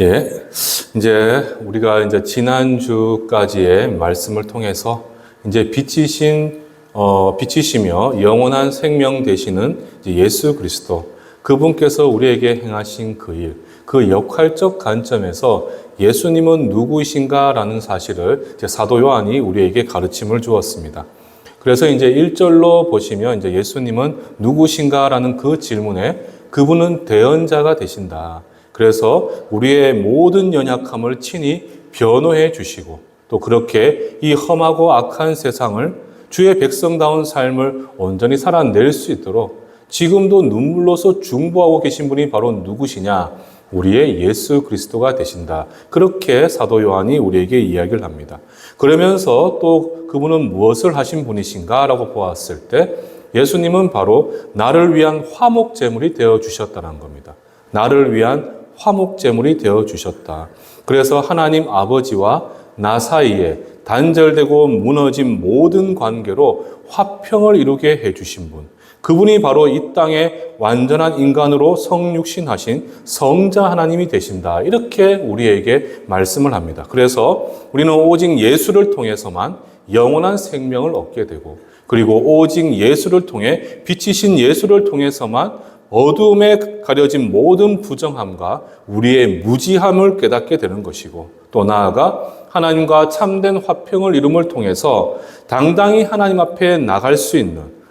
예, 이제 우리가 이제 지난주까지의 말씀을 통해서 이제 빛이시며 영원한 생명 되시는 이제 예수 그리스도, 그분께서 우리에게 행하신 그 일, 그 역할적 관점에서 예수님은 누구이신가라는 사실을 이제 사도 요한이 우리에게 가르침을 주었습니다. 그래서 이제 1절로 보시면 이제 예수님은 누구신가라는 그 질문에 그분은 대언자가 되신다. 그래서 우리의 모든 연약함을 친히 변호해 주시고 또 그렇게 이 험하고 악한 세상을 주의 백성다운 삶을 온전히 살아낼 수 있도록 지금도 눈물로서 중보하고 계신 분이 바로 누구시냐? 우리의 예수 그리스도가 되신다. 그렇게 사도 요한이 우리에게 이야기를 합니다. 그러면서 또 그분은 무엇을 하신 분이신가? 라고 보았을 때 예수님은 바로 나를 위한 화목제물이 되어주셨다는 겁니다. 나를 위한 화목제물이 되어주셨다. 그래서 하나님 아버지와 나 사이에 단절되고 무너진 모든 관계로 화평을 이루게 해주신 분. 그분이 바로 이 땅에 완전한 인간으로 성육신하신 성자 하나님이 되신다. 이렇게 우리에게 말씀을 합니다. 그래서 우리는 오직 예수를 통해서만 영원한 생명을 얻게 되고 그리고 오직 예수를 통해 빛이신 예수를 통해서만 어두움에 가려진 모든 부정함과 우리의 무지함을 깨닫게 되는 것이고 또 나아가 하나님과 참된 화평을 이룸을 통해서 당당히 하나님 앞에 나아갈 수 있는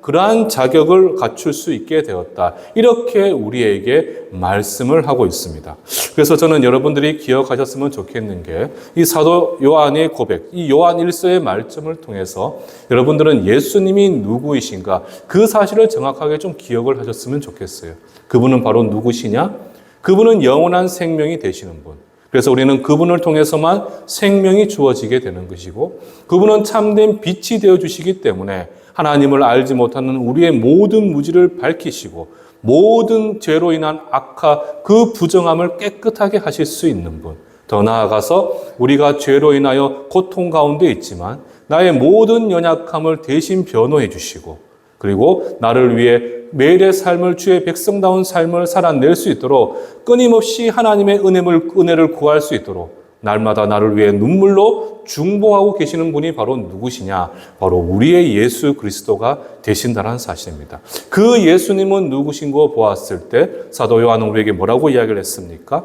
그러한 자격을 갖출 수 있게 되었다. 이렇게 우리에게 말씀을 하고 있습니다. 그래서 저는 여러분들이 기억하셨으면 좋겠는 게 이 사도 요한의 고백, 이 요한 1서의 말씀을 통해서 여러분들은 예수님이 누구이신가 그 사실을 정확하게 좀 기억을 하셨으면 좋겠어요. 그분은 바로 누구시냐? 그분은 영원한 생명이 되시는 분. 그래서 우리는 그분을 통해서만 생명이 주어지게 되는 것이고 그분은 참된 빛이 되어주시기 때문에 하나님을 알지 못하는 우리의 모든 무지를 밝히시고 모든 죄로 인한 악화, 그 부정함을 깨끗하게 하실 수 있는 분. 더 나아가서 우리가 죄로 인하여 고통 가운데 있지만 나의 모든 연약함을 대신 변호해 주시고 그리고 나를 위해 매일의 삶을 주의 백성다운 삶을 살아낼 수 있도록 끊임없이 하나님의 은혜를 구할 수 있도록 날마다 나를 위해 눈물로 중보하고 계시는 분이 바로 누구시냐? 바로 우리의 예수 그리스도가 되신다는 사실입니다. 그 예수님은 누구신 거 보았을 때 사도 요한은 우리에게 뭐라고 이야기를 했습니까?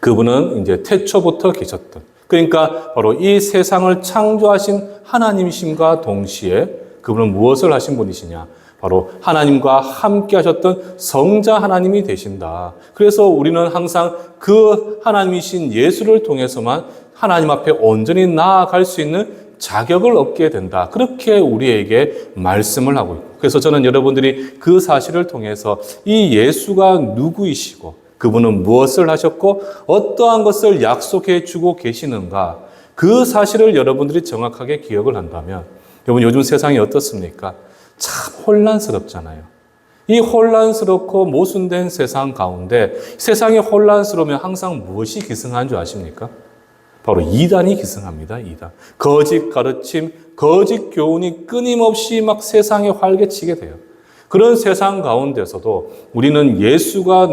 그분은 이제 태초부터 계셨던, 그러니까 바로 이 세상을 창조하신 하나님이심과 동시에 그분은 무엇을 하신 분이시냐? 바로 하나님과 함께 하셨던 성자 하나님이 되신다. 그래서 우리는 항상 그 하나님이신 예수를 통해서만 하나님 앞에 온전히 나아갈 수 있는 자격을 얻게 된다. 그렇게 우리에게 말씀을 하고 있고. 그래서 저는 여러분들이 그 사실을 통해서 이 예수가 누구이시고 그분은 무엇을 하셨고 어떠한 것을 약속해 주고 계시는가. 그 사실을 여러분들이 정확하게 기억을 한다면 여러분 요즘 세상이 어떻습니까? 참 혼란스럽잖아요. 이 혼란스럽고 모순된 세상 가운데 세상이 혼란스러우면 항상 무엇이 기승한 줄 아십니까? 바로 이단이 기승합니다. 이단. 거짓 가르침, 거짓 교훈이 끊임없이 막 세상에 활개치게 돼요. 그런 세상 가운데서도 우리는 예수가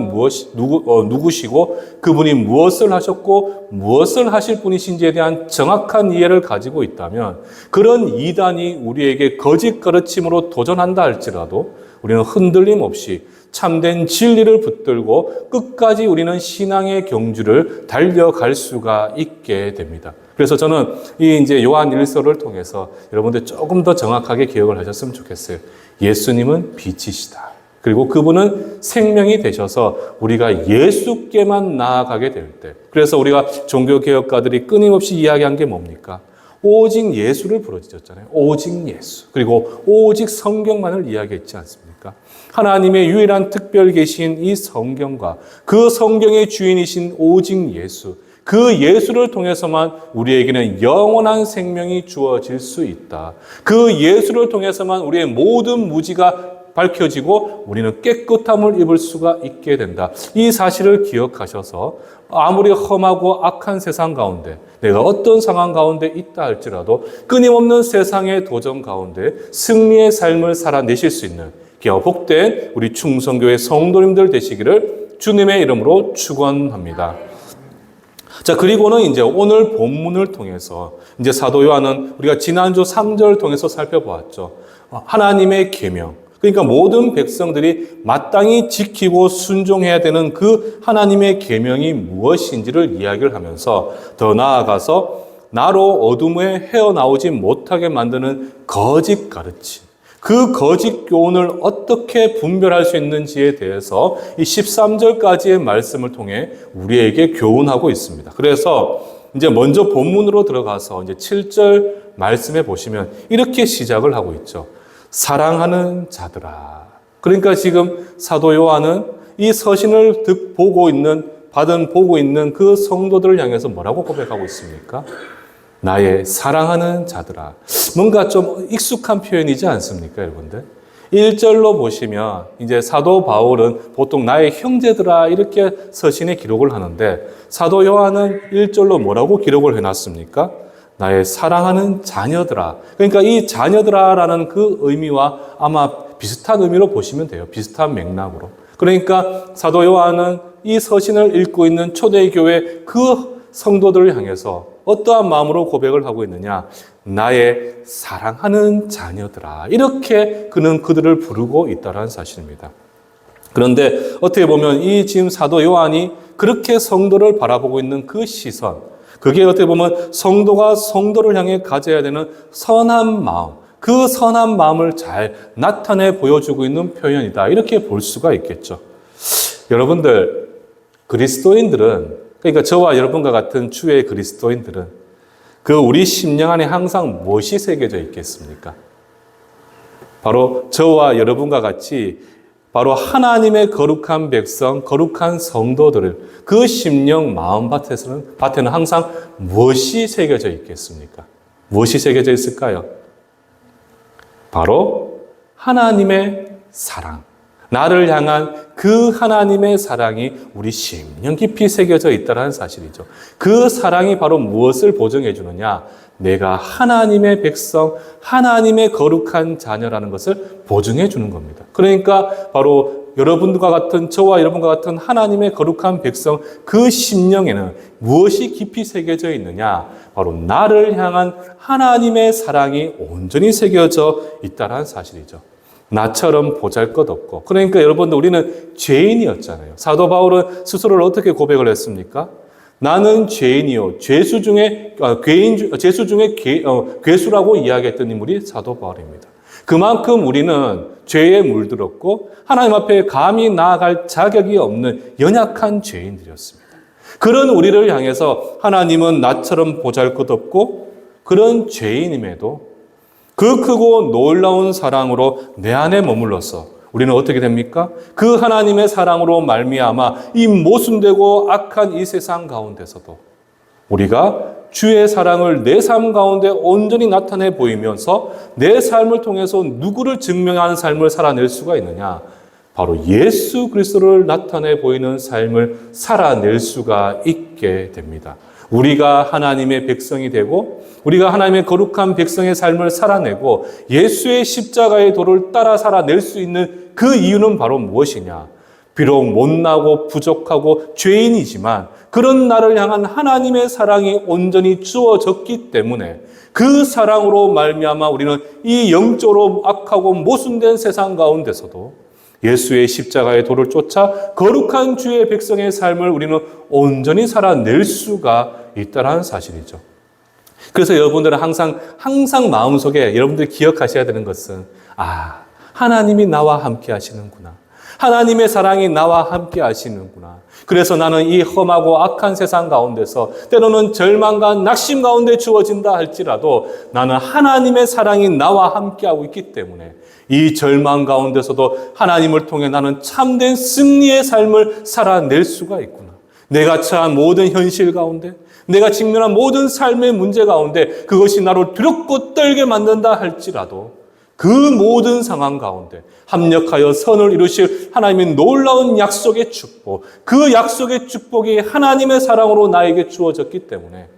누구시고 그분이 무엇을 하셨고 무엇을 하실 분이신지에 대한 정확한 이해를 가지고 있다면 그런 이단이 우리에게 거짓 가르침으로 도전한다 할지라도 우리는 흔들림 없이 참된 진리를 붙들고 끝까지 우리는 신앙의 경주를 달려갈 수가 있게 됩니다. 그래서 저는 이 이제 요한 1서를 통해서 여러분들 조금 더 정확하게 기억을 하셨으면 좋겠어요. 예수님은 빛이시다. 그리고 그분은 생명이 되셔서 우리가 예수께만 나아가게 될 때, 그래서 우리가 종교개혁가들이 끊임없이 이야기한 게 뭡니까? 오직 예수를 부르짖었잖아요. 오직 예수. 그리고 오직 성경만을 이야기했지 않습니까? 하나님의 유일한 특별 계신 이 성경과 그 성경의 주인이신 오직 예수, 그 예수를 통해서만 우리에게는 영원한 생명이 주어질 수 있다. 그 예수를 통해서만 우리의 모든 무지가 밝혀지고 우리는 깨끗함을 입을 수가 있게 된다. 이 사실을 기억하셔서 아무리 험하고 악한 세상 가운데 내가 어떤 상황 가운데 있다 할지라도 끊임없는 세상의 도전 가운데 승리의 삶을 살아내실 수 있는 복된 우리 충성교회 성도님들 되시기를 주님의 이름으로 축원합니다. 자, 그리고는 이제 오늘 본문을 통해서 이제 사도 요한은 우리가 지난주 3절 통해서 살펴보았죠. 하나님의 계명. 그러니까 모든 백성들이 마땅히 지키고 순종해야 되는 그 하나님의 계명이 무엇인지를 이야기를 하면서 더 나아가서 나로 어둠에 헤어나오지 못하게 만드는 거짓 가르침. 그 거짓 교훈을 어떻게 분별할 수 있는지에 대해서 이 13절까지의 말씀을 통해 우리에게 교훈하고 있습니다. 그래서 이제 먼저 본문으로 들어가서 이제 7절 말씀에 보시면 이렇게 시작을 하고 있죠. 사랑하는 자들아. 그러니까 지금 사도 요한은 이 서신을 보고 있는 그 성도들을 향해서 뭐라고 고백하고 있습니까? 나의 사랑하는 자들아. 뭔가 좀 익숙한 표현이지 않습니까, 여러분들? 1절로 보시면 이제 사도 바울은 보통 나의 형제들아 이렇게 서신에 기록을 하는데 사도 요한은 1절로 뭐라고 기록을 해놨습니까? 나의 사랑하는 자녀들아. 그러니까 이 자녀들아라는 그 의미와 아마 비슷한 의미로 보시면 돼요. 비슷한 맥락으로. 그러니까 사도 요한은 이 서신을 읽고 있는 초대교회 그 성도들을 향해서 어떠한 마음으로 고백을 하고 있느냐? 나의 사랑하는 자녀들아. 이렇게 그는 그들을 부르고 있다는 사실입니다. 그런데 어떻게 보면 이 지금 사도 요한이 그렇게 성도를 바라보고 있는 그 시선, 그게 어떻게 보면 성도가 성도를 향해 가져야 되는 선한 마음, 그 선한 마음을 잘 나타내 보여주고 있는 표현이다. 이렇게 볼 수가 있겠죠. 여러분들, 그리스도인들은 그러니까 저와 여러분과 같은 주의 그리스도인들은 그 우리 심령 안에 항상 무엇이 새겨져 있겠습니까? 바로 저와 여러분과 같이 바로 하나님의 거룩한 백성, 거룩한 성도들을 그 심령 마음밭에는 항상 무엇이 새겨져 있겠습니까? 무엇이 새겨져 있을까요? 바로 하나님의 사랑. 나를 향한 그 하나님의 사랑이 우리 심령 깊이 새겨져 있다는 사실이죠. 그 사랑이 바로 무엇을 보증해 주느냐? 내가 하나님의 백성, 하나님의 거룩한 자녀라는 것을 보증해 주는 겁니다. 그러니까 바로 여러분과 같은 저와 여러분과 같은 하나님의 거룩한 백성 그 심령에는 무엇이 깊이 새겨져 있느냐? 바로 나를 향한 하나님의 사랑이 온전히 새겨져 있다는 사실이죠. 나처럼 보잘것없고. 그러니까 여러분들 우리는 죄인이었잖아요. 사도 바울은 스스로를 어떻게 고백을 했습니까? 나는 죄인이요. 죄수 중에 괴수라고 이야기했던 인물이 사도 바울입니다. 그만큼 우리는 죄에 물들었고 하나님 앞에 감히 나아갈 자격이 없는 연약한 죄인들이었습니다. 그런 우리를 향해서 하나님은 나처럼 보잘것없고 그런 죄인임에도 그 크고 놀라운 사랑으로 내 안에 머물러서 우리는 어떻게 됩니까? 그 하나님의 사랑으로 말미암아 이 모순되고 악한 이 세상 가운데서도 우리가 주의 사랑을 내 삶 가운데 온전히 나타내 보이면서 내 삶을 통해서 누구를 증명하는 삶을 살아낼 수가 있느냐? 바로 예수 그리스도를 나타내 보이는 삶을 살아낼 수가 있게 됩니다. 우리가 하나님의 백성이 되고 우리가 하나님의 거룩한 백성의 삶을 살아내고 예수의 십자가의 도를 따라 살아낼 수 있는 그 이유는 바로 무엇이냐? 비록 못나고 부족하고 죄인이지만 그런 나를 향한 하나님의 사랑이 온전히 주어졌기 때문에 그 사랑으로 말미암아 우리는 이 영적으로 악하고 모순된 세상 가운데서도 예수의 십자가의 도를 쫓아 거룩한 주의 백성의 삶을 우리는 온전히 살아낼 수가 있다는 사실이죠. 그래서 여러분들은 항상 마음속에 여러분들이 기억하셔야 되는 것은 하나님이 나와 함께 하시는구나. 하나님의 사랑이 나와 함께 하시는구나. 그래서 나는 이 험하고 악한 세상 가운데서 때로는 절망과 낙심 가운데 주어진다 할지라도 나는 하나님의 사랑이 나와 함께하고 있기 때문에 이 절망 가운데서도 하나님을 통해 나는 참된 승리의 삶을 살아낼 수가 있구나. 내가 처한 모든 현실 가운데, 내가 직면한 모든 삶의 문제 가운데 그것이 나를 두렵고 떨게 만든다 할지라도 그 모든 상황 가운데 합력하여 선을 이루실 하나님의 놀라운 약속의 축복, 그 약속의 축복이 하나님의 사랑으로 나에게 주어졌기 때문에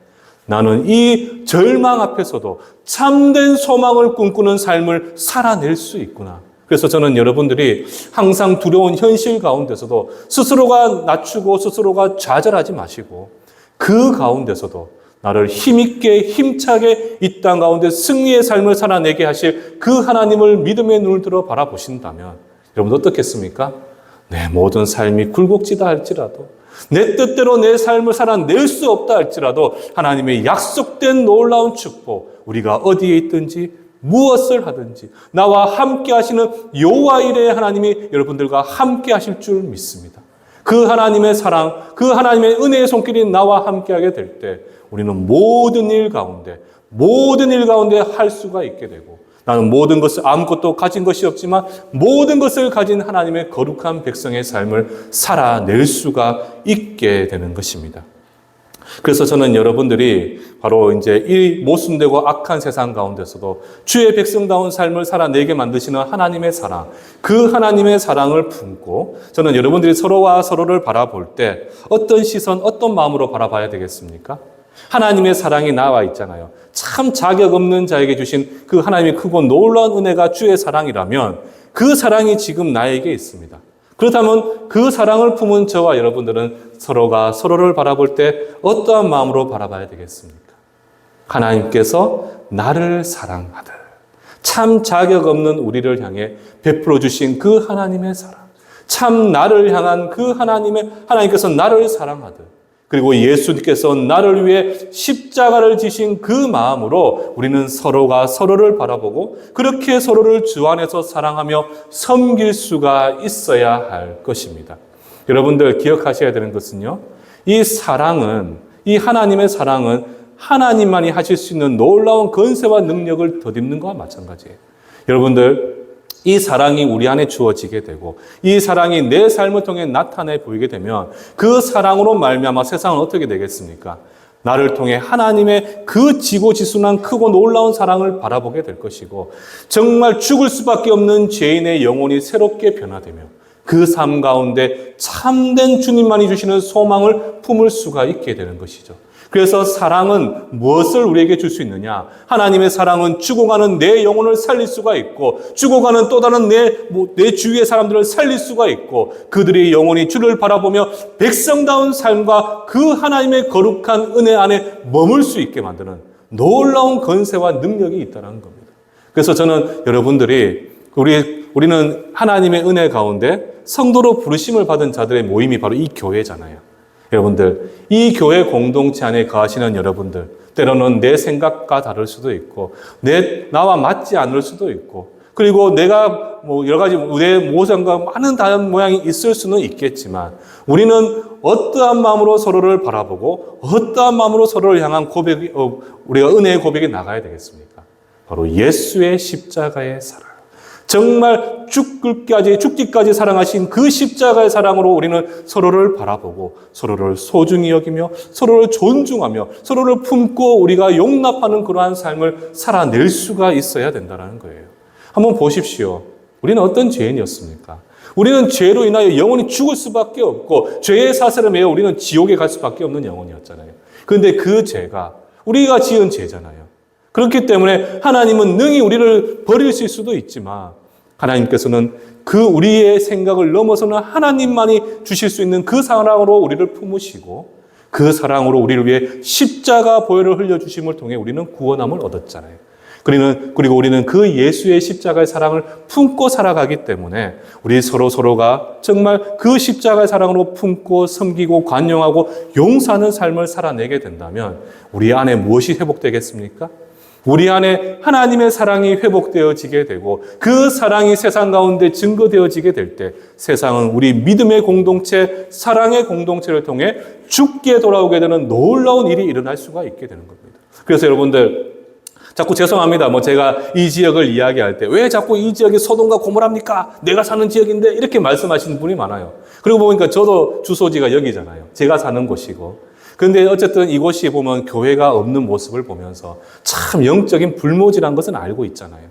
나는 이 절망 앞에서도 참된 소망을 꿈꾸는 삶을 살아낼 수 있구나. 그래서 저는 여러분들이 항상 두려운 현실 가운데서도 스스로가 낮추고 스스로가 좌절하지 마시고 그 가운데서도 나를 힘있게 힘차게 이 땅 가운데 승리의 삶을 살아내게 하실 그 하나님을 믿음의 눈을 들어 바라보신다면 여러분 어떻겠습니까? 내 모든 삶이 굴곡지다 할지라도 내 뜻대로 내 삶을 살아낼 수 없다 할지라도 하나님의 약속된 놀라운 축복, 우리가 어디에 있든지 무엇을 하든지 나와 함께 하시는 여호와 이레의 하나님이 여러분들과 함께 하실 줄 믿습니다. 그 하나님의 사랑, 그 하나님의 은혜의 손길이 나와 함께하게 될 때 우리는 모든 일 가운데 할 수가 있게 되고, 나는 모든 것을 아무것도 가진 것이 없지만 모든 것을 가진 하나님의 거룩한 백성의 삶을 살아낼 수가 있게 되는 것입니다. 그래서 저는 여러분들이 바로 이제 이 모순되고 악한 세상 가운데서도 주의 백성다운 삶을 살아내게 만드시는 하나님의 사랑, 그 하나님의 사랑을 품고 저는 여러분들이 서로와 서로를 바라볼 때 어떤 시선, 어떤 마음으로 바라봐야 되겠습니까? 하나님의 사랑이 나와 있잖아요. 참 자격 없는 자에게 주신 그 하나님의 크고 놀라운 은혜가 주의 사랑이라면 그 사랑이 지금 나에게 있습니다. 그렇다면 그 사랑을 품은 저와 여러분들은 서로가 서로를 바라볼 때 어떠한 마음으로 바라봐야 되겠습니까? 하나님께서 나를 사랑하듯 참 자격 없는 우리를 향해 베풀어 주신 그 하나님의 사랑, 참 나를 향한 그 하나님께서 나를 사랑하듯, 그리고 예수님께서 나를 위해 십자가를 지신 그 마음으로 우리는 서로가 서로를 바라보고 그렇게 서로를 주 안에서 사랑하며 섬길 수가 있어야 할 것입니다. 여러분들 기억하셔야 되는 것은요, 이 하나님의 사랑은 하나님만이 하실 수 있는 놀라운 권세와 능력을 덧입는 것과 마찬가지예요. 여러분들, 이 사랑이 우리 안에 주어지게 되고 이 사랑이 내 삶을 통해 나타내 보이게 되면 그 사랑으로 말미암아 세상은 어떻게 되겠습니까? 나를 통해 하나님의 그 지고지순한 크고 놀라운 사랑을 바라보게 될 것이고 정말 죽을 수밖에 없는 죄인의 영혼이 새롭게 변화되며 그 삶 가운데 참된 주님만이 주시는 소망을 품을 수가 있게 되는 것이죠. 그래서 사랑은 무엇을 우리에게 줄 수 있느냐? 하나님의 사랑은 죽어가는 내 영혼을 살릴 수가 있고 죽어가는 또 다른 내 주위의 사람들을 살릴 수가 있고 그들의 영혼이 주를 바라보며 백성다운 삶과 그 하나님의 거룩한 은혜 안에 머물 수 있게 만드는 놀라운 권세와 능력이 있다는 겁니다. 그래서 저는 여러분들이 우리는 하나님의 은혜 가운데 성도로 부르심을 받은 자들의 모임이 바로 이 교회잖아요. 여러분들, 이 교회 공동체 안에 거하시는 여러분들, 때로는 내 생각과 다를 수도 있고, 나와 맞지 않을 수도 있고, 그리고 내가 여러 가지 내 모습과 많은 다른 모양이 있을 수는 있겠지만, 우리는 어떠한 마음으로 서로를 바라보고, 어떠한 마음으로 서로를 향한 우리가 은혜의 고백이 나가야 되겠습니까? 바로 예수의 십자가의 사랑. 정말 죽기까지 사랑하신 그 십자가의 사랑으로 우리는 서로를 바라보고 서로를 소중히 여기며 서로를 존중하며 서로를 품고 우리가 용납하는 그러한 삶을 살아낼 수가 있어야 된다는 거예요. 한번 보십시오. 우리는 어떤 죄인이었습니까? 우리는 죄로 인하여 영원히 죽을 수밖에 없고 죄의 사슬을 매여 우리는 지옥에 갈 수밖에 없는 영혼이었잖아요. 그런데 그 죄가 우리가 지은 죄잖아요. 그렇기 때문에 하나님은 능히 우리를 버릴 수도 있지만 하나님께서는 그 우리의 생각을 넘어서는 하나님만이 주실 수 있는 그 사랑으로 우리를 품으시고 그 사랑으로 우리를 위해 십자가 보혈을 흘려주심을 통해 우리는 구원함을 얻었잖아요. 그리고 우리는 그 예수의 십자가의 사랑을 품고 살아가기 때문에 우리 서로가 정말 그 십자가의 사랑으로 품고 섬기고 관용하고 용서하는 삶을 살아내게 된다면 우리 안에 무엇이 회복되겠습니까? 우리 안에 하나님의 사랑이 회복되어지게 되고 그 사랑이 세상 가운데 증거되어지게 될 때 세상은 우리 믿음의 공동체, 사랑의 공동체를 통해 죽게 돌아오게 되는 놀라운 일이 일어날 수가 있게 되는 겁니다. 그래서 여러분들 자꾸 죄송합니다. 제가 이 지역을 이야기할 때 왜 자꾸 이 지역이 소돔과 고모라입니까? 내가 사는 지역인데 이렇게 말씀하시는 분이 많아요. 그리고 보니까 저도 주소지가 여기잖아요. 제가 사는 곳이고. 그런데 어쨌든 이곳이 보면 교회가 없는 모습을 보면서 참 영적인 불모지라는 것은 알고 있잖아요.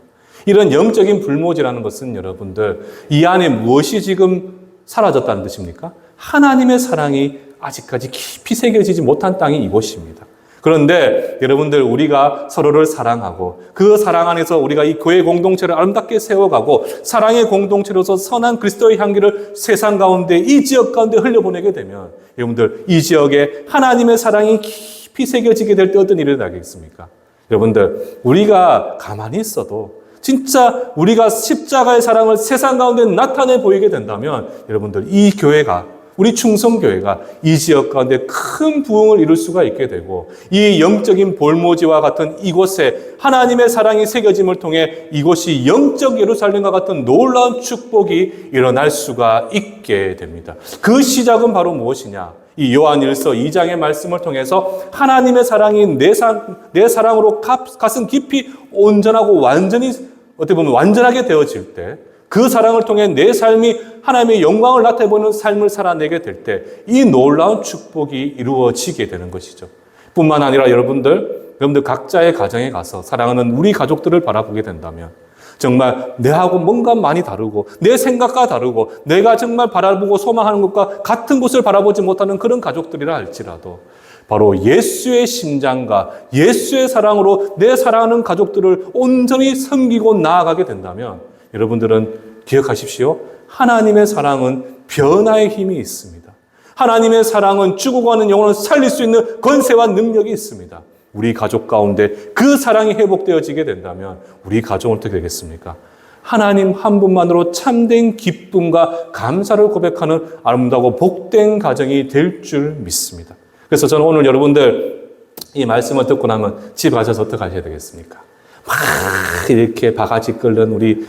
이런 영적인 불모지라는 것은 여러분들 이 안에 무엇이 지금 사라졌다는 뜻입니까? 하나님의 사랑이 아직까지 깊이 새겨지지 못한 땅이 이곳입니다. 그런데 여러분들, 우리가 서로를 사랑하고 그 사랑 안에서 우리가 이 교회 공동체를 아름답게 세워가고 사랑의 공동체로서 선한 그리스도의 향기를 세상 가운데, 이 지역 가운데 흘려보내게 되면 여러분들, 이 지역에 하나님의 사랑이 깊이 새겨지게 될 때 어떤 일이 나겠습니까? 여러분들, 우리가 가만히 있어도 진짜 우리가 십자가의 사랑을 세상 가운데 나타내 보이게 된다면 여러분들, 이 교회가, 우리 충성교회가 이 지역 가운데 큰 부흥을 이룰 수가 있게 되고, 이 영적인 볼모지와 같은 이곳에 하나님의 사랑이 새겨짐을 통해 이곳이 영적 예루살렘과 같은 놀라운 축복이 일어날 수가 있게 됩니다. 그 시작은 바로 무엇이냐? 이 요한일서 2장의 말씀을 통해서 하나님의 사랑이 내 사랑으로 가슴 깊이 온전하고 완전히, 어떻게 보면 완전하게 되어질 때, 그 사랑을 통해 내 삶이 하나님의 영광을 나타내보는 삶을 살아내게 될 때 이 놀라운 축복이 이루어지게 되는 것이죠. 뿐만 아니라 여러분들 각자의 가정에 가서 사랑하는 우리 가족들을 바라보게 된다면 정말 내하고 뭔가 많이 다르고 내 생각과 다르고 내가 정말 바라보고 소망하는 것과 같은 곳을 바라보지 못하는 그런 가족들이라 할지라도 바로 예수의 심장과 예수의 사랑으로 내 사랑하는 가족들을 온전히 섬기고 나아가게 된다면 여러분들은 기억하십시오. 하나님의 사랑은 변화의 힘이 있습니다. 하나님의 사랑은 죽어가는 영혼을 살릴 수 있는 권세와 능력이 있습니다. 우리 가족 가운데 그 사랑이 회복되어지게 된다면 우리 가정은 어떻게 되겠습니까? 하나님 한 분만으로 참된 기쁨과 감사를 고백하는 아름다고 복된 가정이 될 줄 믿습니다. 그래서 저는 오늘 여러분들 이 말씀을 듣고 나면 집에 가셔서 어떻게 하셔야 되겠습니까? 막 이렇게 바가지 끓는 우리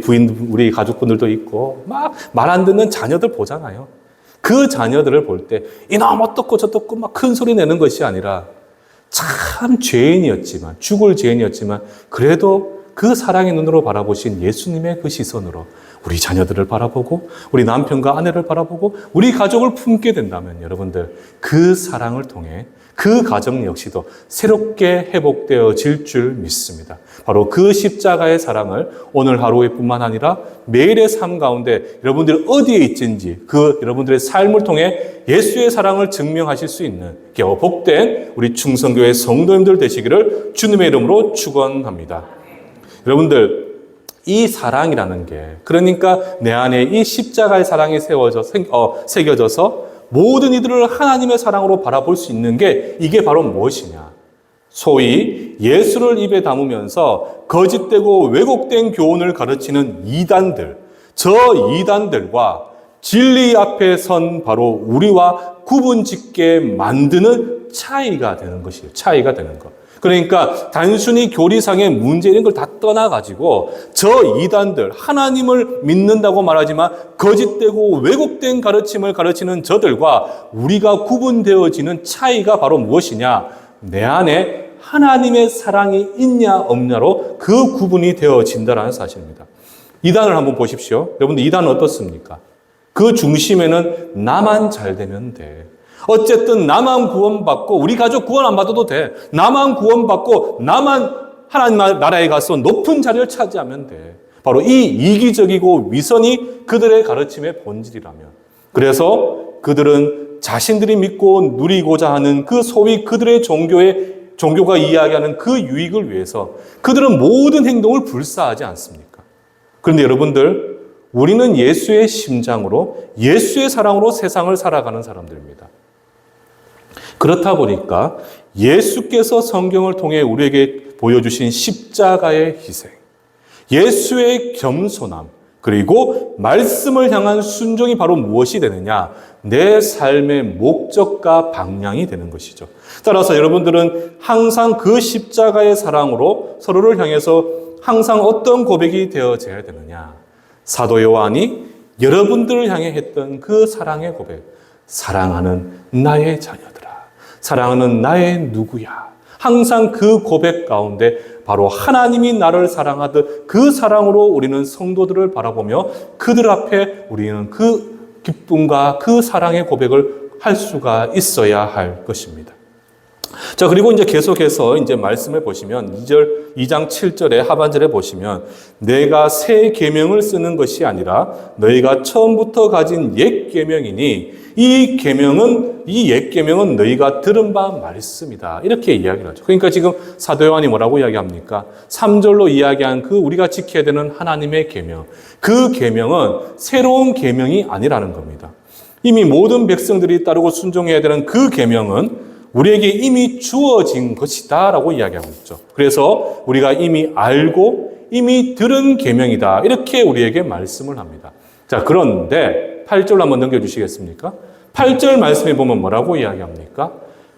부인, 우리 가족분들도 있고 막 말 안 듣는 자녀들 보잖아요. 그 자녀들을 볼 때 이놈 어떻고 저떻고 막 큰 소리 내는 것이 아니라 참 죄인이었지만, 죽을 죄인이었지만 그래도 그 사랑의 눈으로 바라보신 예수님의 그 시선으로 우리 자녀들을 바라보고 우리 남편과 아내를 바라보고 우리 가족을 품게 된다면 여러분들, 그 사랑을 통해 그 가정 역시도 새롭게 회복되어질 줄 믿습니다. 바로 그 십자가의 사랑을 오늘 하루에 뿐만 아니라 매일의 삶 가운데 여러분들이 어디에 있든지 그 여러분들의 삶을 통해 예수의 사랑을 증명하실 수 있는 복된 우리 충성교회 성도님들 되시기를 주님의 이름으로 축원합니다. 여러분들, 이 사랑이라는 게, 그러니까 내 안에 이 십자가의 사랑이 새겨져서 모든 이들을 하나님의 사랑으로 바라볼 수 있는 게, 이게 바로 무엇이냐? 소위 예수를 입에 담으면서 거짓되고 왜곡된 교훈을 가르치는 이단들, 저 이단들과 진리 앞에 선 바로 우리와 구분짓게 만드는 차이가 되는 것이에요. 차이가 되는 것. 그러니까 단순히 교리상의 문제 이런 걸 다 떠나가지고 저 이단들, 하나님을 믿는다고 말하지만 거짓되고 왜곡된 가르침을 가르치는 저들과 우리가 구분되어지는 차이가 바로 무엇이냐? 내 안에 하나님의 사랑이 있냐 없냐로 그 구분이 되어진다는 사실입니다. 이단을 한번 보십시오. 여러분들, 이단은 어떻습니까? 그 중심에는 나만 잘 되면 돼. 어쨌든 나만 구원받고 우리 가족 구원 안 받아도 돼. 나만 구원받고 나만 하나님 나라에 가서 높은 자리를 차지하면 돼. 바로 이 이기적이고 위선이 그들의 가르침의 본질이라면, 그래서 그들은 자신들이 믿고 누리고자 하는 그 소위 그들의 종교가 이야기하는 그 유익을 위해서 그들은 모든 행동을 불사하지 않습니까? 그런데 여러분들, 우리는 예수의 심장으로, 예수의 사랑으로 세상을 살아가는 사람들입니다. 그렇다 보니까 예수께서 성경을 통해 우리에게 보여주신 십자가의 희생, 예수의 겸손함, 그리고 말씀을 향한 순종이 바로 무엇이 되느냐? 내 삶의 목적과 방향이 되는 것이죠. 따라서 여러분들은 항상 그 십자가의 사랑으로 서로를 향해서 항상 어떤 고백이 되어져야 되느냐? 사도 요한이 여러분들을 향해 했던 그 사랑의 고백, 사랑하는 나의 자녀들아, 사랑하는 나의 누구야. 항상 그 고백 가운데 바로 하나님이 나를 사랑하듯 그 사랑으로 우리는 성도들을 바라보며 그들 앞에 우리는 그 기쁨과 그 사랑의 고백을 할 수가 있어야 할 것입니다. 자, 그리고 이제 계속해서 이제 말씀을 보시면 2장 7절에 하반절에 보시면 내가 새 계명을 쓰는 것이 아니라 너희가 처음부터 가진 옛 계명이니 이 옛 계명은 너희가 들은 바 말씀이다. 이렇게 이야기를 하죠. 그러니까 지금 사도 요한이 뭐라고 이야기합니까? 3절로 이야기한 그 우리가 지켜야 되는 하나님의 계명. 그 계명은 새로운 계명이 아니라는 겁니다. 이미 모든 백성들이 따르고 순종해야 되는 그 계명은 우리에게 이미 주어진 것이다 라고 이야기하고 있죠. 그래서 우리가 이미 알고 이미 들은 계명이다 이렇게 우리에게 말씀을 합니다. 자, 그런데 8절 한번 넘겨주시겠습니까? 8절 말씀에 보면 뭐라고 이야기합니까?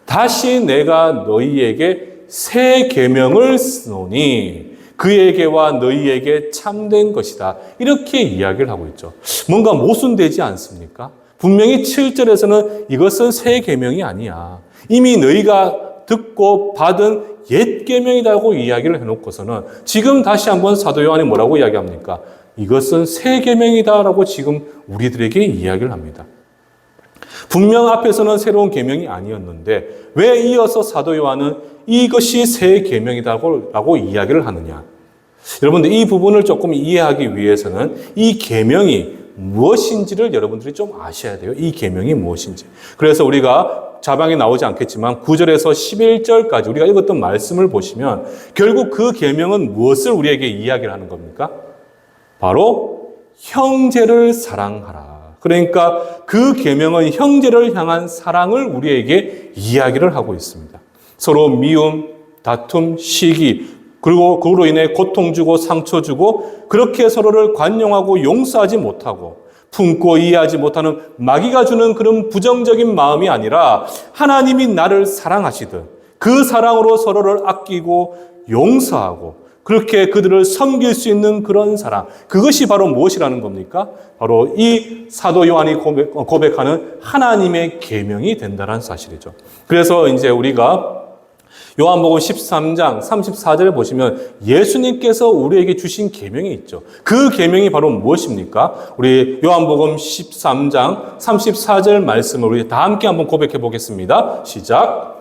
다시 내가 너희에게 새 계명을 쓰노니 그에게와 너희에게 참된 것이다. 이렇게 이야기를 하고 있죠. 뭔가 모순되지 않습니까? 분명히 7절에서는 이것은 새 계명이 아니야. 이미 너희가 듣고 받은 옛 계명이라고 이야기를 해놓고서는 지금 다시 한번 사도 요한이 뭐라고 이야기합니까? 이것은 새 계명이다라고 지금 우리들에게 이야기를 합니다. 분명 앞에서는 새로운 계명이 아니었는데 왜 이어서 사도 요한은 이것이 새 계명이다라고 이야기를 하느냐? 여러분들 이 부분을 조금 이해하기 위해서는 이 계명이 무엇인지를 여러분들이 좀 아셔야 돼요. 이 계명이 무엇인지. 그래서 우리가 자방에 나오지 않겠지만 9절에서 11절까지 우리가 읽었던 말씀을 보시면 결국 그 계명은 무엇을 우리에게 이야기를 하는 겁니까? 바로 형제를 사랑하라. 그러니까 그 계명은 형제를 향한 사랑을 우리에게 이야기를 하고 있습니다. 서로 미움, 다툼, 시기, 그리고 그로 인해 고통 주고 상처 주고 그렇게 서로를 관용하고 용서하지 못하고 품고 이해하지 못하는 마귀가 주는 그런 부정적인 마음이 아니라 하나님이 나를 사랑하시듯 그 사랑으로 서로를 아끼고 용서하고 그렇게 그들을 섬길 수 있는 그런 사랑, 그것이 바로 무엇이라는 겁니까? 바로 이 사도 요한이 고백하는 하나님의 계명이 된다는 사실이죠. 그래서 이제 우리가 요한복음 13장 34절에 보시면 예수님께서 우리에게 주신 계명이 있죠. 그 계명이 바로 무엇입니까? 우리 요한복음 13장 34절 말씀을 우리 다 함께 한번 고백해 보겠습니다. 시작.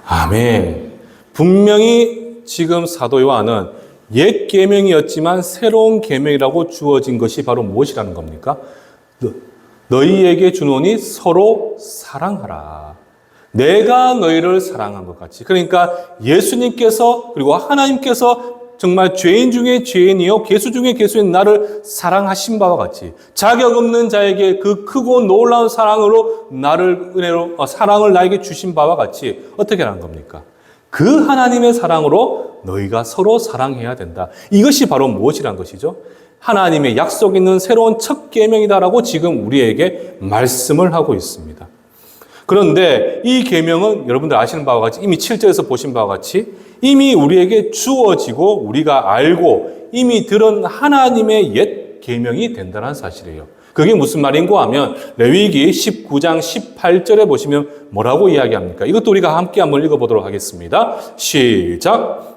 아멘. 분명히 지금 사도 요한은 옛 계명이었지만 새로운 계명이라고 주어진 것이 바로 무엇이라는 겁니까? 너희에게 주노니 서로 사랑하라. 내가 너희를 사랑한 것 같이. 그러니까 예수님께서 그리고 하나님께서 정말 죄인 중에 죄인이요 괴수 중에 괴수인 나를 사랑하신 바와 같이 자격 없는 자에게 그 크고 놀라운 사랑으로 나를 은혜로 사랑을 나에게 주신 바와 같이 어떻게 하는 겁니까? 그 하나님의 사랑으로 너희가 서로 사랑해야 된다. 이것이 바로 무엇이란 것이죠? 하나님의 약속 있는 새로운 첫 계명이다라고 지금 우리에게 말씀을 하고 있습니다. 그런데 이 계명은 여러분들 아시는 바와 같이 이미 7절에서 보신 바와 같이 이미 우리에게 주어지고 우리가 알고 이미 들은 하나님의 옛 계명이 된다는 사실이에요. 그게 무슨 말인고 하면 레위기 19장 18절에 보시면 뭐라고 이야기합니까? 이것도 우리가 함께 한번 읽어보도록 하겠습니다. 시작.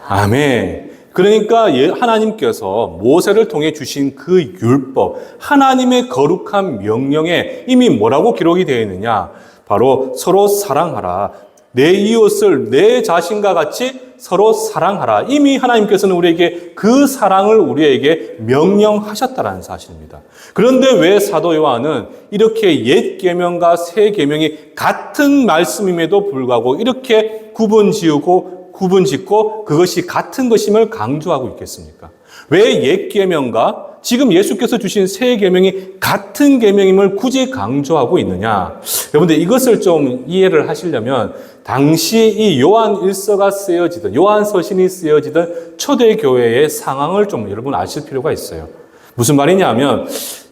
아멘. 그러니까 하나님께서 모세를 통해 주신 그 율법, 하나님의 거룩한 명령에 이미 뭐라고 기록이 되어 있느냐? 바로 서로 사랑하라. 내 이웃을 내 자신과 같이 서로 사랑하라. 이미 하나님께서는 우리에게 그 사랑을 우리에게 명령하셨다는 사실입니다. 그런데 왜 사도 요한은 이렇게 옛 계명과 새 계명이 같은 말씀임에도 불구하고 이렇게 구분짓고 그것이 같은 것임을 강조하고 있겠습니까? 왜 옛 계명과 지금 예수께서 주신 새 계명이 같은 계명임을 굳이 강조하고 있느냐? 여러분들 이것을 좀 이해를 하시려면 당시 이 요한 일서가 쓰여지던 요한 서신이 쓰여지던 초대 교회의 상황을 좀 여러분 아실 필요가 있어요. 무슨 말이냐면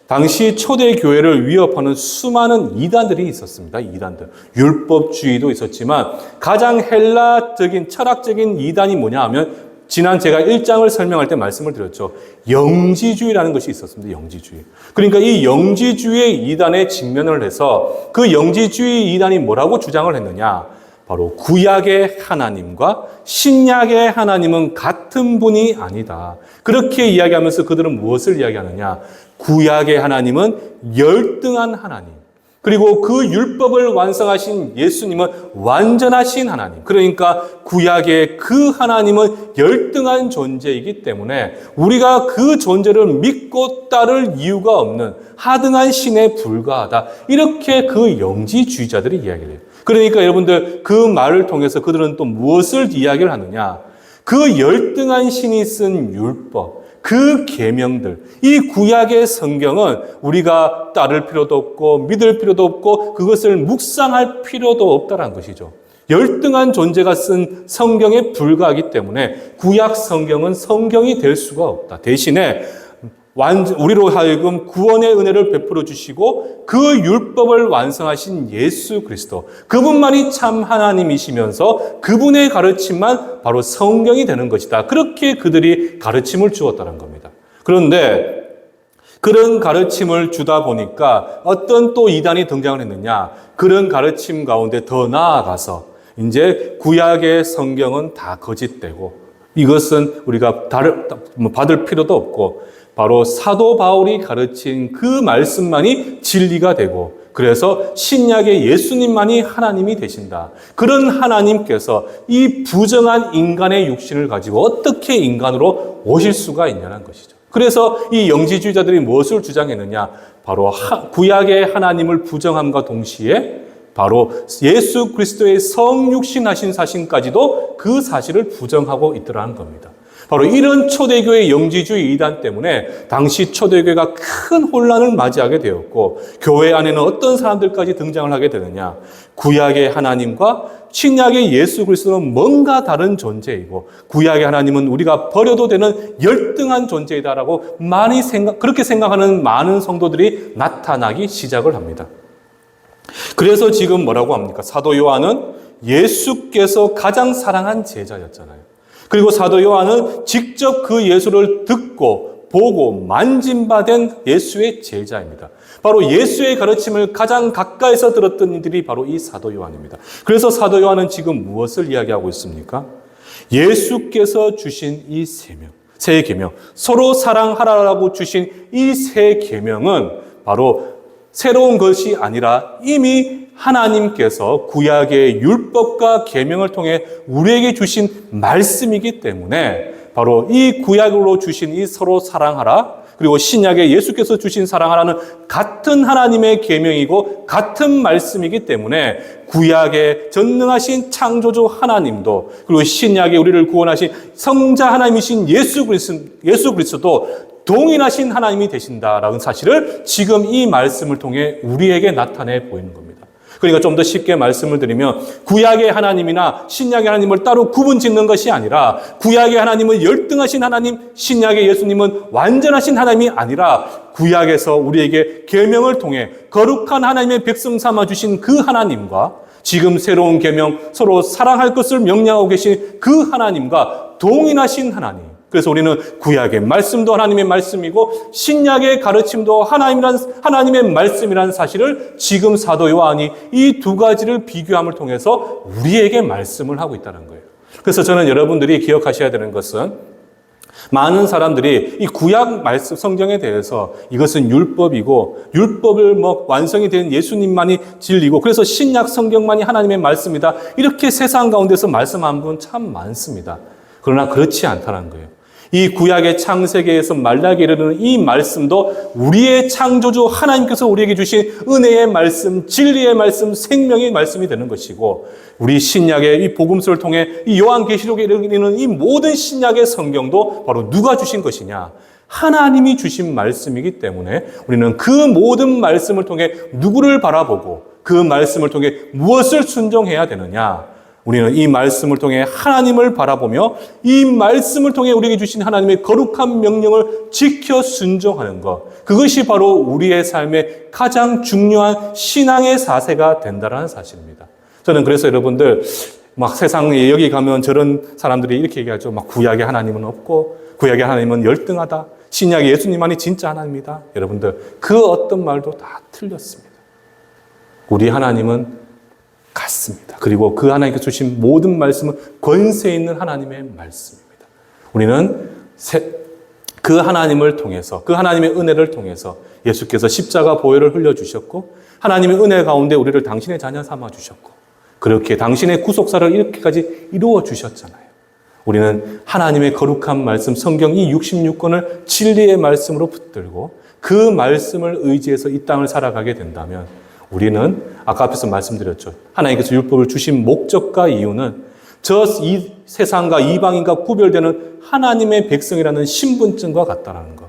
당시 초대 교회를 위협하는 수많은 이단들이 있었습니다. 이단들. 율법주의도 있었지만 가장 헬라적인 철학적인 이단이 뭐냐 하면 지난 제가 1장을 설명할 때 말씀을 드렸죠. 영지주의라는 것이 있었습니다. 영지주의. 그러니까 이 영지주의 이단에 직면을 해서 그 영지주의 이단이 뭐라고 주장을 했느냐? 바로 구약의 하나님과 신약의 하나님은 같은 분이 아니다. 그렇게 이야기하면서 그들은 무엇을 이야기하느냐? 구약의 하나님은 열등한 하나님. 그리고 그 율법을 완성하신 예수님은 완전하신 하나님. 그러니까 구약의 그 하나님은 열등한 존재이기 때문에 우리가 그 존재를 믿고 따를 이유가 없는 하등한 신에 불과하다. 이렇게 그 영지주의자들이 이야기를 해요. 그러니까 여러분들 그 말을 통해서 그들은 또 무엇을 이야기를 하느냐? 그 열등한 신이 쓴 율법, 그 계명들, 이 구약의 성경은 우리가 따를 필요도 없고 믿을 필요도 없고 그것을 묵상할 필요도 없다는 것이죠. 열등한 존재가 쓴 성경에 불과하기 때문에 구약 성경은 성경이 될 수가 없다. 대신에 우리로 하여금 구원의 은혜를 베풀어 주시고 그 율법을 완성하신 예수 그리스도, 그분만이 참 하나님이시면서 그분의 가르침만 바로 성경이 되는 것이다. 그렇게 그들이 가르침을 주었다는 겁니다. 그런데 그런 가르침을 주다 보니까 어떤 또 이단이 등장을 했느냐? 그런 가르침 가운데 더 나아가서 이제 구약의 성경은 다 거짓되고 이것은 우리가 받을 필요도 없고 바로 사도 바울이 가르친 그 말씀만이 진리가 되고 그래서 신약의 예수님만이 하나님이 되신다. 그런 하나님께서 이 부정한 인간의 육신을 가지고 어떻게 인간으로 오실 수가 있냐는 것이죠. 그래서 이 영지주의자들이 무엇을 주장했느냐? 바로 구약의 하나님을 부정함과 동시에 바로 예수 그리스도의 성육신하신 사실까지도 그 사실을 부정하고 있더라는 겁니다. 바로 이런 초대교회 영지주의 이단 때문에 당시 초대교회가 큰 혼란을 맞이하게 되었고 교회 안에는 어떤 사람들까지 등장을 하게 되느냐? 구약의 하나님과 신약의 예수 그리스도는 뭔가 다른 존재이고 구약의 하나님은 우리가 버려도 되는 열등한 존재이다라고 그렇게 생각하는 많은 성도들이 나타나기 시작을 합니다. 그래서 지금 뭐라고 합니까? 사도 요한은 예수께서 가장 사랑한 제자였잖아요. 그리고 사도 요한은 직접 그 예수를 듣고 보고 만진바된 예수의 제자입니다. 바로 예수의 가르침을 가장 가까이서 들었던 이들이 바로 이 사도 요한입니다. 그래서 사도 요한은 지금 무엇을 이야기하고 있습니까? 예수께서 주신 이 세 계명, 서로 사랑하라라고 주신 이 세 계명은 바로 새로운 것이 아니라 이미 하나님께서 구약의 율법과 계명을 통해 우리에게 주신 말씀이기 때문에 바로 이 구약으로 주신 이 서로 사랑하라, 그리고 신약의 예수께서 주신 사랑하라는 같은 하나님의 계명이고 같은 말씀이기 때문에 구약의 전능하신 창조주 하나님도 그리고 신약의 우리를 구원하신 성자 하나님이신 예수 그리스도도 동일하신 하나님이 되신다라는 사실을 지금 이 말씀을 통해 우리에게 나타내 보이는 겁니다. 그러니까 좀 더 쉽게 말씀을 드리면 구약의 하나님이나 신약의 하나님을 따로 구분짓는 것이 아니라 구약의 하나님은 열등하신 하나님, 신약의 예수님은 완전하신 하나님이 아니라 구약에서 우리에게 계명을 통해 거룩한 하나님의 백성 삼아 주신 그 하나님과 지금 새로운 계명, 서로 사랑할 것을 명령하고 계신 그 하나님과 동일하신 하나님. 그래서 우리는 구약의 말씀도 하나님의 말씀이고 신약의 가르침도 하나님의 말씀이라는 사실을 지금 사도 요한이 이 두 가지를 비교함을 통해서 우리에게 말씀을 하고 있다는 거예요. 그래서 저는 여러분들이 기억하셔야 되는 것은 많은 사람들이 이 구약 말씀 성경에 대해서 이것은 율법이고 율법을 완성이 된 예수님만이 진리고 그래서 신약 성경만이 하나님의 말씀이다. 이렇게 세상 가운데서 말씀하는 분 참 많습니다. 그러나 그렇지 않다는 거예요. 이 구약의 창세기에서 말라기에 이르는 이 말씀도 우리의 창조주 하나님께서 우리에게 주신 은혜의 말씀, 진리의 말씀, 생명의 말씀이 되는 것이고 우리 신약의 이 복음서를 통해 이 요한계시록에 이르는 이 모든 신약의 성경도 바로 누가 주신 것이냐? 하나님이 주신 말씀이기 때문에 우리는 그 모든 말씀을 통해 누구를 바라보고 그 말씀을 통해 무엇을 순종해야 되느냐? 우리는 이 말씀을 통해 하나님을 바라보며 이 말씀을 통해 우리에게 주신 하나님의 거룩한 명령을 지켜 순종하는 것. 그것이 바로 우리의 삶의 가장 중요한 신앙의 사세가 된다는 사실입니다. 저는 그래서 여러분들 막 세상에 여기 가면 저런 사람들이 이렇게 얘기하죠. 막 구약의 하나님은 없고 구약의 하나님은 열등하다. 신약의 예수님만이 진짜 하나님이다. 여러분들 그 어떤 말도 다 틀렸습니다. 우리 하나님은 같습니다. 그리고 그 하나님께서 주신 모든 말씀은 권세 있는 하나님의 말씀입니다. 우리는 그 하나님을 통해서 그 하나님의 은혜를 통해서 예수께서 십자가 보혈을 흘려주셨고 하나님의 은혜 가운데 우리를 당신의 자녀 삼아주셨고 그렇게 당신의 구속사를 이렇게까지 이루어 주셨잖아요. 우리는 하나님의 거룩한 말씀 성경 이 66권을 진리의 말씀으로 붙들고 그 말씀을 의지해서 이 땅을 살아가게 된다면 우리는 아까 앞에서 말씀드렸죠. 하나님께서 율법을 주신 목적과 이유는 이 세상과 이방인과 구별되는 하나님의 백성이라는 신분증과 같다라는 것.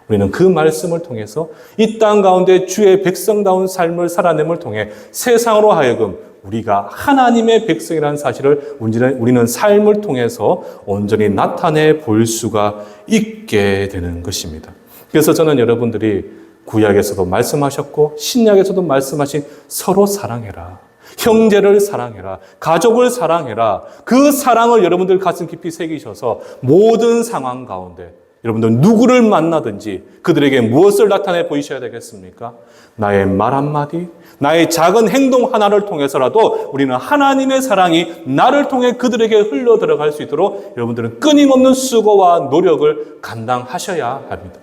우리는 그 말씀을 통해서 이 땅 가운데 주의 백성다운 삶을 살아냄을 통해 세상으로 하여금 우리가 하나님의 백성이라는 사실을 우리는 삶을 통해서 온전히 나타내 볼 수가 있게 되는 것입니다. 그래서 저는 여러분들이 구약에서도 말씀하셨고 신약에서도 말씀하신 서로 사랑해라. 형제를 사랑해라. 가족을 사랑해라. 그 사랑을 여러분들 가슴 깊이 새기셔서 모든 상황 가운데 여러분들 누구를 만나든지 그들에게 무엇을 나타내 보이셔야 되겠습니까? 나의 말 한마디, 나의 작은 행동 하나를 통해서라도 우리는 하나님의 사랑이 나를 통해 그들에게 흘러 들어갈 수 있도록 여러분들은 끊임없는 수고와 노력을 감당하셔야 합니다.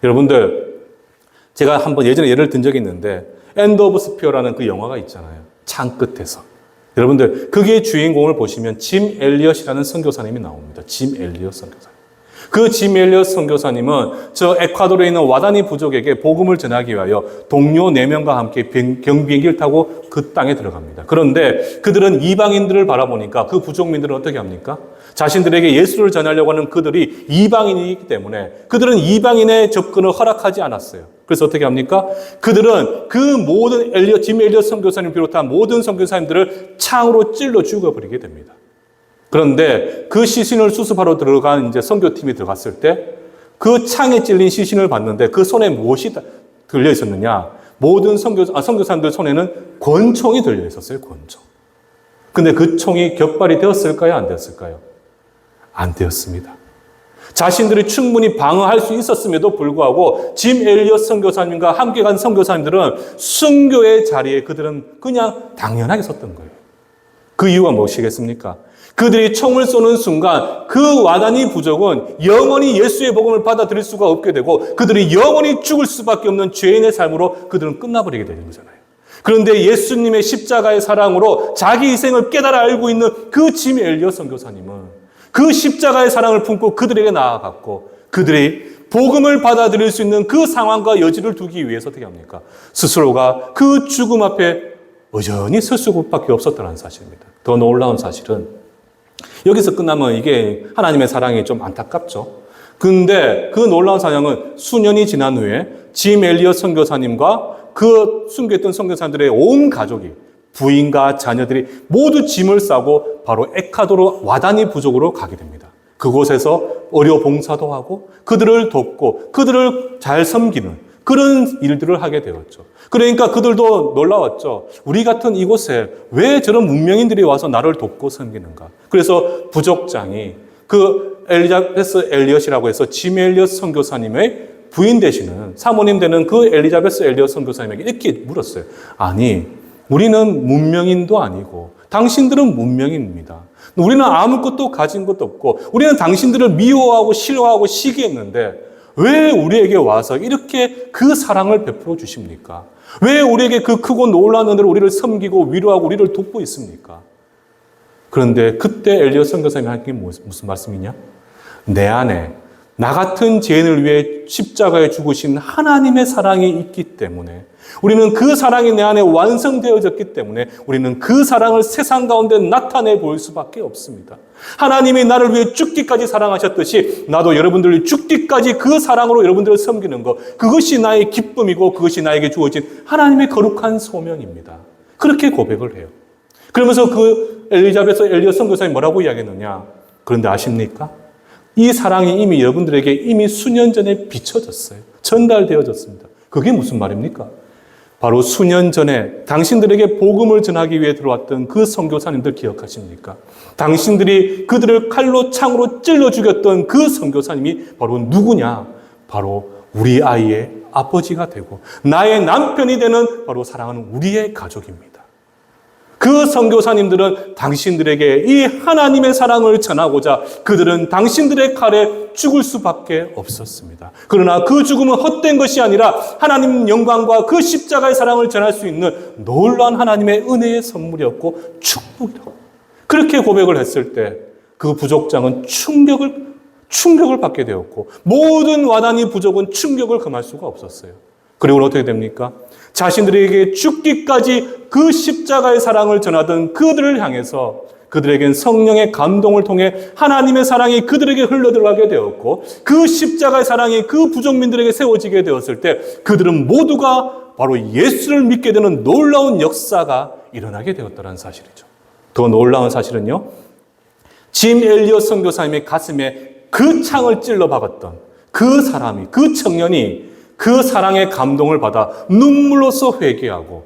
여러분들 제가 한번 예전에 예를 든 적이 있는데 엔드 오브 스피어라는 그 영화가 있잖아요. 창 끝에서. 여러분들 그게 주인공을 보시면 짐 엘리엇이라는 선교사님이 나옵니다. 짐 엘리엇 선교사님. 그 짐 엘리엇 선교사님은 저 에콰도르에 있는 와다니 부족에게 복음을 전하기 위하여 동료 4명과 함께 경비행기를 타고 그 땅에 들어갑니다. 그런데 그들은 이방인들을 바라보니까 그 부족민들은 어떻게 합니까? 자신들에게 예수를 전하려고 하는 그들이 이방인이기 때문에 그들은 이방인의 접근을 허락하지 않았어요. 그래서 어떻게 합니까? 그들은 그 모든 짐 엘리엇 선교사님 비롯한 모든 선교사님들을 창으로 찔러 죽여버리게 됩니다. 그런데 그 시신을 수습하러 들어간 이제 선교팀이 들어갔을 때 그 창에 찔린 시신을 봤는데 그 손에 무엇이 들려 있었느냐? 모든 선교사님들 손에는 권총이 들려 있었어요. 권총. 근데 그 총이 격발이 되었을까요? 안 되었을까요? 안 되었습니다. 자신들이 충분히 방어할 수 있었음에도 불구하고 짐 엘리엇 선교사님과 함께 간 선교사님들은 순교의 자리에 그들은 그냥 당연하게 섰던 거예요. 그 이유가 무엇이겠습니까? 그들이 총을 쏘는 순간 그 와다니 부족은 영원히 예수의 복음을 받아들일 수가 없게 되고 그들이 영원히 죽을 수밖에 없는 죄인의 삶으로 그들은 끝나버리게 되는 거잖아요. 그런데 예수님의 십자가의 사랑으로 자기 희생을 깨달아 알고 있는 그 짐 엘리엇 선교사님은 그 십자가의 사랑을 품고 그들에게 나아갔고 그들이 복음을 받아들일 수 있는 그 상황과 여지를 두기 위해서 어떻게 합니까? 스스로가 그 죽음 앞에 여전히 설 수밖에 없었다는 사실입니다. 더 놀라운 사실은 여기서 끝나면 이게 하나님의 사랑이 좀 안타깝죠. 근데 그 놀라운 사랑은 수년이 지난 후에 짐 엘리엇 선교사님과 그 순교했던 선교사님들의 온 가족이 부인과 자녀들이 모두 짐을 싸고 바로 에콰도르 와다니 부족으로 가게 됩니다. 그곳에서 의료 봉사도 하고 그들을 돕고 그들을 잘 섬기는 그런 일들을 하게 되었죠. 그러니까 그들도 놀라웠죠. 우리 같은 이곳에 왜 저런 문명인들이 와서 나를 돕고 섬기는가. 그래서 부족장이 그 엘리자베스 엘리엇이라고 해서 짐 엘리엇 선교사님의 부인 되시는 사모님 되는 그 엘리자베스 엘리엇 선교사님에게 이렇게 물었어요. 아니 우리는 문명인도 아니고 당신들은 문명인입니다. 우리는 아무것도 가진 것도 없고 우리는 당신들을 미워하고 싫어하고 시기했는데 왜 우리에게 와서 이렇게 그 사랑을 베풀어 주십니까? 왜 우리에게 그 크고 놀라운 은혜로 우리를 섬기고 위로하고 우리를 돕고 있습니까? 그런데 그때 엘리엇 선교사님이 한 게 무슨 말씀이냐? 내 안에 나 같은 죄인을 위해 십자가에 죽으신 하나님의 사랑이 있기 때문에 우리는 그 사랑이 내 안에 완성되어졌기 때문에 우리는 그 사랑을 세상 가운데 나타내 볼 수밖에 없습니다. 하나님이 나를 위해 죽기까지 사랑하셨듯이 나도 여러분들을 죽기까지 그 사랑으로 여러분들을 섬기는 것, 그것이 나의 기쁨이고 그것이 나에게 주어진 하나님의 거룩한 소명입니다. 그렇게 고백을 해요. 그러면서 그 엘리자베스 엘리엇 선교사님이 뭐라고 이야기했느냐? 그런데 아십니까? 이 사랑이 이미 여러분들에게 이미 수년 전에 비춰졌어요. 전달되어졌습니다. 그게 무슨 말입니까? 바로 수년 전에 당신들에게 복음을 전하기 위해 들어왔던 그 선교사님들 기억하십니까? 당신들이 그들을 칼로 창으로 찔러 죽였던 그 선교사님이 바로 누구냐? 바로 우리 아이의 아버지가 되고 나의 남편이 되는 바로 사랑하는 우리의 가족입니다. 그 선교사님들은 당신들에게 이 하나님의 사랑을 전하고자 그들은 당신들의 칼에 죽을 수밖에 없었습니다. 그러나 그 죽음은 헛된 것이 아니라 하나님 영광과 그 십자가의 사랑을 전할 수 있는 놀라운 하나님의 은혜의 선물이었고 축복이라고. 그렇게 고백을 했을 때 그 부족장은 충격을 받게 되었고 모든 와다니 부족은 충격을 금할 수가 없었어요. 그리고 어떻게 됩니까? 자신들에게 죽기까지 그 십자가의 사랑을 전하던 그들을 향해서 그들에겐 성령의 감동을 통해 하나님의 사랑이 그들에게 흘러들어가게 되었고 그 십자가의 사랑이 그 부족민들에게 세워지게 되었을 때 그들은 모두가 바로 예수를 믿게 되는 놀라운 역사가 일어나게 되었다는 사실이죠. 더 놀라운 사실은요. 짐 엘리엇 선교사님의 가슴에 그 창을 찔러 박았던 그 사람이, 그 청년이 그 사랑의 감동을 받아 눈물로써 회개하고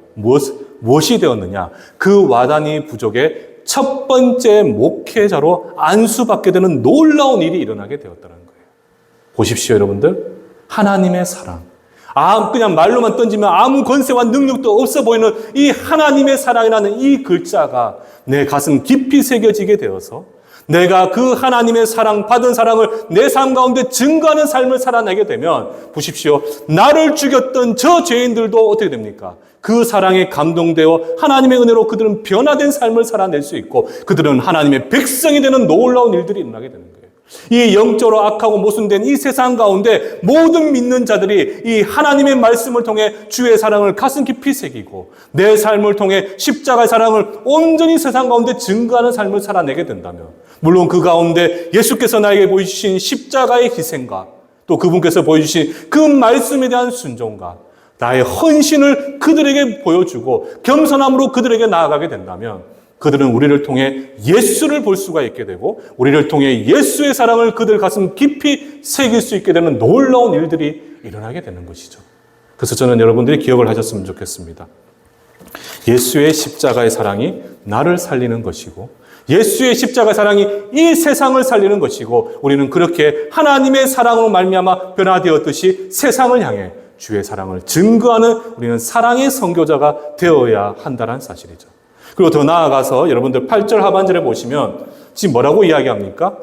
무엇이 되었느냐? 그 와다니 부족의 첫 번째 목회자로 안수받게 되는 놀라운 일이 일어나게 되었다는 거예요. 보십시오, 여러분들. 하나님의 사랑. 그냥 말로만 던지면 아무 권세와 능력도 없어 보이는 이 하나님의 사랑이라는 이 글자가 내 가슴 깊이 새겨지게 되어서 내가 그 하나님의 사랑, 받은 사랑을 내 삶 가운데 증거하는 삶을 살아내게 되면 보십시오. 나를 죽였던 저 죄인들도 어떻게 됩니까? 그 사랑에 감동되어 하나님의 은혜로 그들은 변화된 삶을 살아낼 수 있고 그들은 하나님의 백성이 되는 놀라운 일들이 일어나게 되는 거예요. 이 영적으로 악하고 모순된 이 세상 가운데 모든 믿는 자들이 이 하나님의 말씀을 통해 주의 사랑을 가슴 깊이 새기고 내 삶을 통해 십자가의 사랑을 온전히 세상 가운데 증거하는 삶을 살아내게 된다면 물론 그 가운데 예수께서 나에게 보여주신 십자가의 희생과 또 그분께서 보여주신 그 말씀에 대한 순종과 나의 헌신을 그들에게 보여주고 겸손함으로 그들에게 나아가게 된다면 그들은 우리를 통해 예수를 볼 수가 있게 되고 우리를 통해 예수의 사랑을 그들 가슴 깊이 새길 수 있게 되는 놀라운 일들이 일어나게 되는 것이죠. 그래서 저는 여러분들이 기억을 하셨으면 좋겠습니다. 예수의 십자가의 사랑이 나를 살리는 것이고 예수의 십자가의 사랑이 이 세상을 살리는 것이고 우리는 그렇게 하나님의 사랑으로 말미암아 변화되었듯이 세상을 향해 주의 사랑을 증거하는 우리는 사랑의 선교자가 되어야 한다는 사실이죠. 그리고 더 나아가서 여러분들 8절 하반절에 보시면 지금 뭐라고 이야기합니까?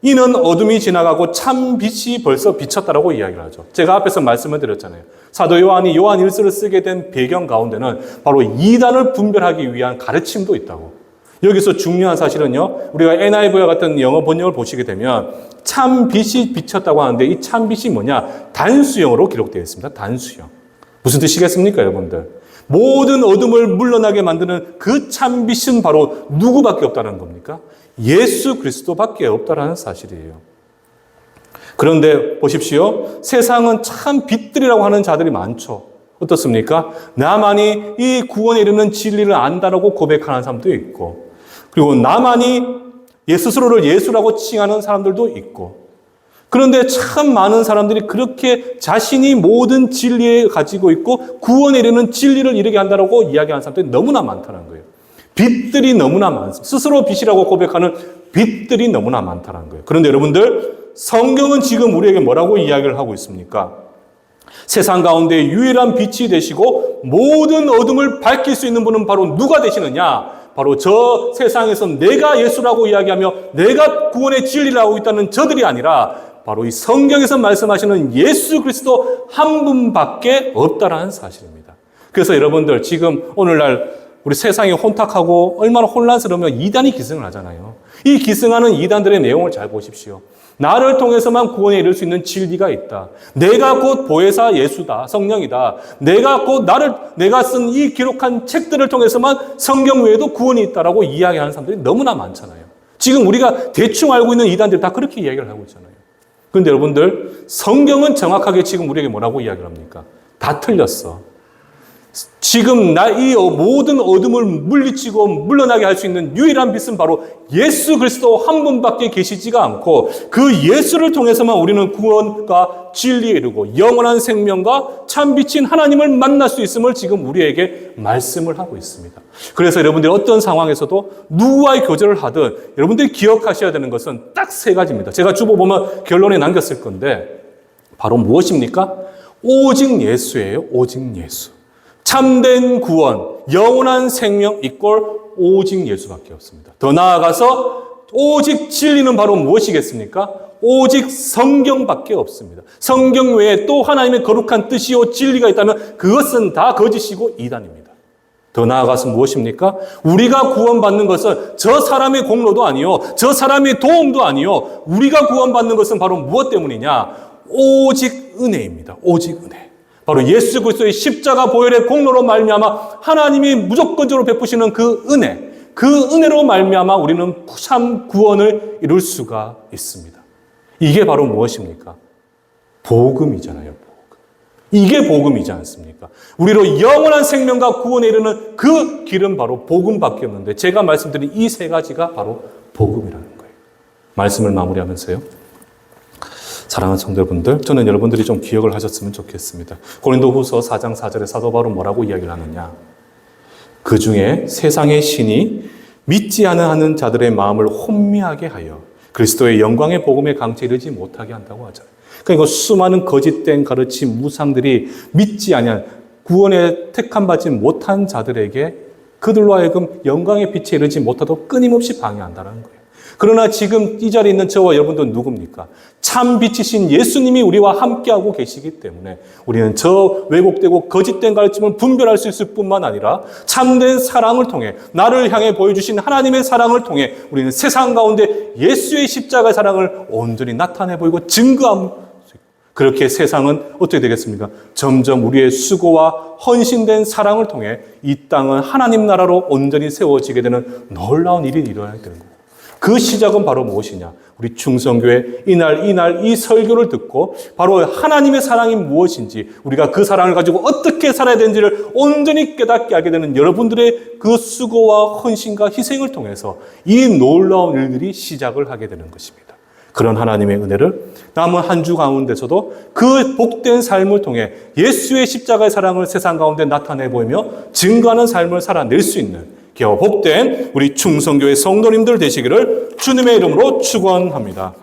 이는 어둠이 지나가고 참 빛이 벌써 비쳤다라고 이야기를 하죠. 제가 앞에서 말씀을 드렸잖아요. 사도 요한이 요한 일서를 쓰게 된 배경 가운데는 바로 이단을 분별하기 위한 가르침도 있다고. 여기서 중요한 사실은요. 우리가 NIV와 같은 영어 번역을 보시게 되면 참 빛이 비쳤다고 하는데 이 참 빛이 뭐냐? 단수형으로 기록되어 있습니다. 단수형. 무슨 뜻이겠습니까, 여러분들? 모든 어둠을 물러나게 만드는 그 참빛은 바로 누구밖에 없다는 겁니까? 예수 그리스도밖에 없다는 사실이에요. 그런데 보십시오. 세상은 참 빛들이라고 하는 자들이 많죠. 어떻습니까? 나만이 이 구원에 이르는 진리를 안다라고 고백하는 사람도 있고 그리고 나만이 스스로를 예수라고 칭하는 사람들도 있고 그런데 참 많은 사람들이 그렇게 자신이 모든 진리에 가지고 있고 구원에 이르는 진리를 이르게 한다라고 이야기하는 사람들이 너무나 많다는 거예요. 빛들이 너무나 많습니다. 스스로 빛이라고 고백하는 빛들이 너무나 많다는 거예요. 그런데 여러분들 성경은 지금 우리에게 뭐라고 이야기를 하고 있습니까? 세상 가운데 유일한 빛이 되시고 모든 어둠을 밝힐 수 있는 분은 바로 누가 되시느냐? 바로 저 세상에서 내가 예수라고 이야기하며 내가 구원의 진리라고 있다는 저들이 아니라 바로 이 성경에서 말씀하시는 예수 그리스도 한 분밖에 없다라는 사실입니다. 그래서 여러분들 지금 오늘날 우리 세상이 혼탁하고 얼마나 혼란스러우면 이단이 기승을 하잖아요. 이 기승하는 이단들의 내용을 잘 보십시오. 나를 통해서만 구원에 이를 수 있는 진리가 있다. 내가 곧 보혜사 예수다. 성령이다. 내가 쓴 이 기록한 책들을 통해서만 성경 외에도 구원이 있다라고 이야기하는 사람들이 너무나 많잖아요. 지금 우리가 대충 알고 있는 이단들이 다 그렇게 이야기를 하고 있잖아요. 그런데 여러분들 성경은 정확하게 지금 우리에게 뭐라고 이야기를 합니까? 다 틀렸어. 지금 이 모든 어둠을 물리치고 물러나게 할 수 있는 유일한 빛은 바로 예수 그리스도 한 분밖에 계시지가 않고 그 예수를 통해서만 우리는 구원과 진리에 이르고 영원한 생명과 참 빛인 하나님을 만날 수 있음을 지금 우리에게 말씀을 하고 있습니다. 그래서 여러분들이 어떤 상황에서도 누구와의 교제를 하든 여러분들이 기억하셔야 되는 것은 딱 세 가지입니다. 제가 주보 보면 결론에 남겼을 건데 바로 무엇입니까? 오직 예수예요. 오직 예수. 참된 구원, 영원한 생명 이꼴 오직 예수밖에 없습니다. 더 나아가서 오직 진리는 바로 무엇이겠습니까? 오직 성경밖에 없습니다. 성경 외에 또 하나님의 거룩한 뜻이요 진리가 있다면 그것은 다 거짓이고 이단입니다. 더 나아가서 무엇입니까? 우리가 구원받는 것은 저 사람의 공로도 아니요, 저 사람의 도움도 아니요, 우리가 구원받는 것은 바로 무엇 때문이냐? 오직 은혜입니다. 오직 은혜. 바로 예수 그리스도의 십자가 보혈의 공로로 말미암아 하나님이 무조건적으로 베푸시는 그 은혜로 말미암아 우리는 참 구원을 이룰 수가 있습니다. 이게 바로 무엇입니까? 복음이잖아요. 복음. 이게 복음이지 않습니까? 우리로 영원한 생명과 구원에 이르는 그 길은 바로 복음밖에 없는데 제가 말씀드린 이 세 가지가 바로 복음이라는 거예요. 말씀을 마무리하면서요. 사랑하는 성도 여러분들, 저는 여러분들이 좀 기억을 하셨으면 좋겠습니다. 고린도후서 4장 4절에 사도 바울은 뭐라고 이야기를 하느냐? 그 중에 세상의 신이 믿지 않는 자들의 마음을 혼미하게 하여 그리스도의 영광의 복음에 강체 이르지 못하게 한다고 하잖아요. 그러니까 수많은 거짓된 가르침, 무상들이 믿지 아니한 구원에 택함받지 못한 자들에게 그들로 하여금 영광의 빛에 이르지 못하도록 끊임없이 방해한다는 거예요. 그러나 지금 이 자리에 있는 저와 여러분들은 누굽니까? 참 빛이신 예수님이 우리와 함께하고 계시기 때문에 우리는 저 왜곡되고 거짓된 가르침을 분별할 수 있을 뿐만 아니라 참된 사랑을 통해 나를 향해 보여주신 하나님의 사랑을 통해 우리는 세상 가운데 예수의 십자가의 사랑을 온전히 나타내 보이고 증거함. 그렇게 세상은 어떻게 되겠습니까? 점점 우리의 수고와 헌신된 사랑을 통해 이 땅은 하나님 나라로 온전히 세워지게 되는 놀라운 일이 일어나야 되는 거고 그 시작은 바로 무엇이냐? 우리 충성교회 이날 이 설교를 듣고 바로 하나님의 사랑이 무엇인지 우리가 그 사랑을 가지고 어떻게 살아야 되는지를 온전히 깨닫게 하게 되는 여러분들의 그 수고와 헌신과 희생을 통해서 이 놀라운 일들이 시작을 하게 되는 것입니다. 그런 하나님의 은혜를 남은 한 주 가운데서도 그 복된 삶을 통해 예수의 십자가의 사랑을 세상 가운데 나타내 보이며 증거하는 삶을 살아낼 수 있는 기와 복된 우리 충성교회 성도님들 되시기를 주님의 이름으로 축원합니다.